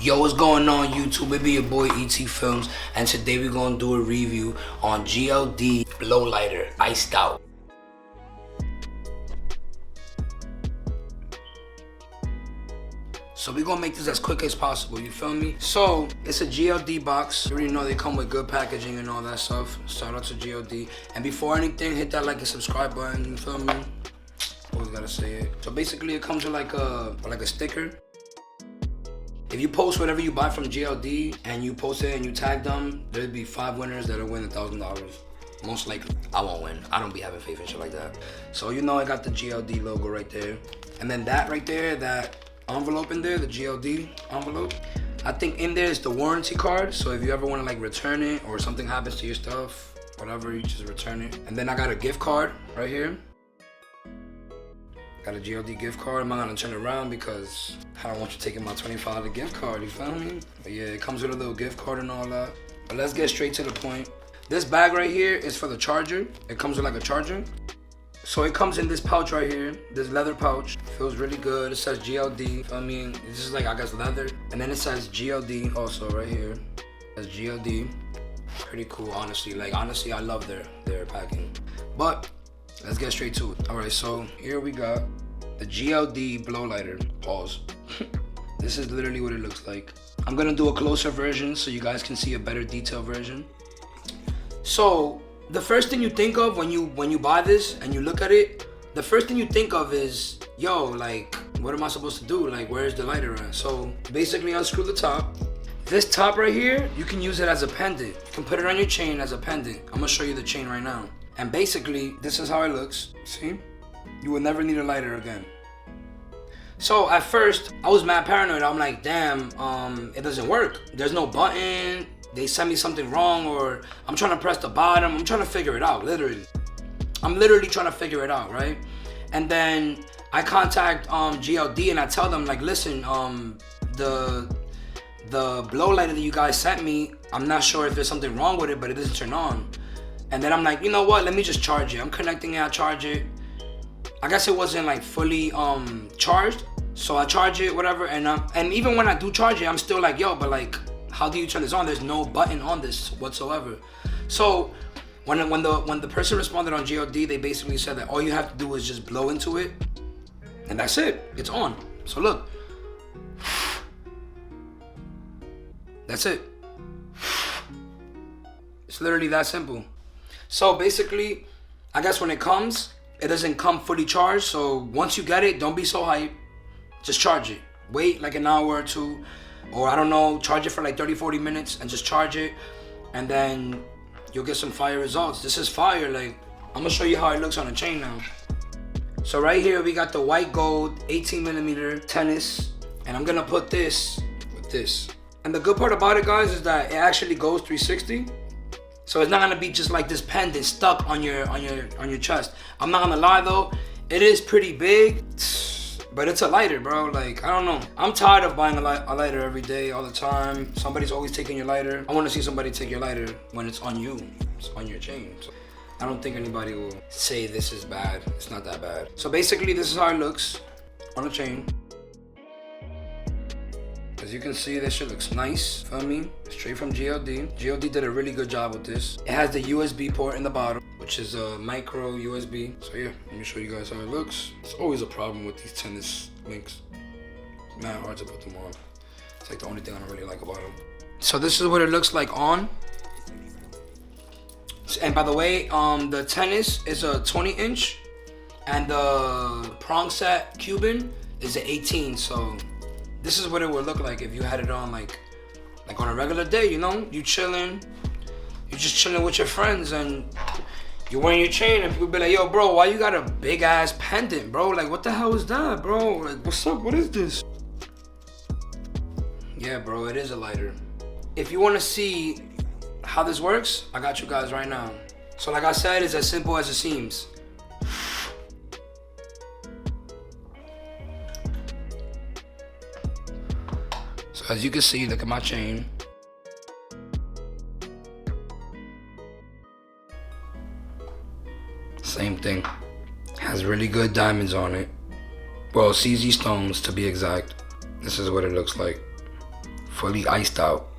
Yo, what's going on YouTube? It be your boy ET Films, and today we're gonna do a review on GLD blow lighter, iced out. So we're gonna make this as quick as possible, you feel me? So, it's a GLD box. You already know they come with good packaging and all that stuff. Shout out to GLD. And before anything, hit that like and subscribe button, you feel me? Always gotta say it. So basically it comes with like a sticker. If you post whatever you buy from GLD and you post it and you tag them, there'll be 5 winners that'll win $1,000. Most likely, I won't win. I don't be having faith in shit like that. So you know I got the GLD logo right there. And then that right there, that envelope in there, the GLD envelope, I think in there is the warranty card. So if you ever want to like return it or something happens to your stuff, whatever, you just return it. And then I got a gift card right here. Got a GLD gift card. I'm not gonna turn it around because I don't want you taking my $25 gift card, you feel me? But yeah, it comes with a little gift card and all that. But let's get straight to the point. This bag right here is for the charger. It comes with like a charger. So it comes in this pouch right here, this leather pouch. Feels really good. It says GLD. I mean, this is like, I guess, leather. And then it says GLD also right here. It says GLD. Pretty cool, honestly. Like, honestly, I love their packing. But let's get straight to it. All right, so here we got the GLD blow lighter. Pause. This is literally what it looks like. I'm gonna do a closer version so you guys can see a better detailed version. So the first thing you think of when you buy this and you look at it, the first thing you think of is, yo, like, what am I supposed to do? Like, where's the lighter at? So basically unscrew the top. This top right here, you can use it as a pendant. You can put it on your chain as a pendant. I'm gonna show you the chain right now. And basically, this is how it looks. See? You will never need a lighter again. So at first, I was mad paranoid. I'm like, damn, it doesn't work. There's no button. They sent me something wrong, or I'm trying to press the bottom. I'm trying to figure it out, literally. I'm literally trying to figure it out, right? And then I contact GLD and I tell them, like, listen, the blow lighter that you guys sent me, I'm not sure if there's something wrong with it, but it doesn't turn on. And then I'm like, you know what? Let me just charge it. I'm connecting it, I charge it. I guess it wasn't like fully charged. So I charge it, whatever. And even when I do charge it, I'm still like, yo, but like, how do you turn this on? There's no button on this whatsoever. So when the person responded on GLD, they basically said that all you have to do is just blow into it. And that's it. It's on. So look. That's it. It's literally that simple. So basically, I guess when it comes, it doesn't come fully charged. So once you get it, don't be so hyped. Just charge it. Wait like an hour or two, or I don't know, charge it for like 30-40 minutes and just charge it. And then you'll get some fire results. This is fire. Like, I'm gonna show you how it looks on a chain now. So right here, we got the white gold 18mm tennis. And I'm gonna put this with this. And the good part about it, guys, is that it actually goes 360. So it's not gonna be just like this pendant stuck on your chest. I'm not gonna lie though, it is pretty big, but it's a lighter, bro. Like, I don't know. I'm tired of buying a lighter every day, all the time. Somebody's always taking your lighter. I wanna see somebody take your lighter when it's on you. It's on your chain. So I don't think anybody will say this is bad. It's not that bad. So basically, this is how it looks on a chain. As you can see, this shit looks nice, feel me? Straight from GLD. GLD did a really good job with this. It has the USB port in the bottom, which is a micro USB. So yeah, let me show you guys how it looks. It's always a problem with these tennis links. It's not hard to put them on. It's like the only thing I don't really like about them. So this is what it looks like on. And by the way, the tennis is a 20-inch, and the prong set Cuban is an 18. So this is what it would look like if you had it on like on a regular day, you know? You chilling, you just chilling with your friends and you're wearing your chain and people be like, yo, bro, why you got a big ass pendant, bro? Like, what the hell is that, bro? Like, what's up? What is this? Yeah, bro, it is a lighter. If you want to see how this works, I got you guys right now. So like I said, it's as simple as it seems. So as you can see, look at my chain. Same thing. Has really good diamonds on it. Well, CZ stones to be exact. This is what it looks like. fully iced out.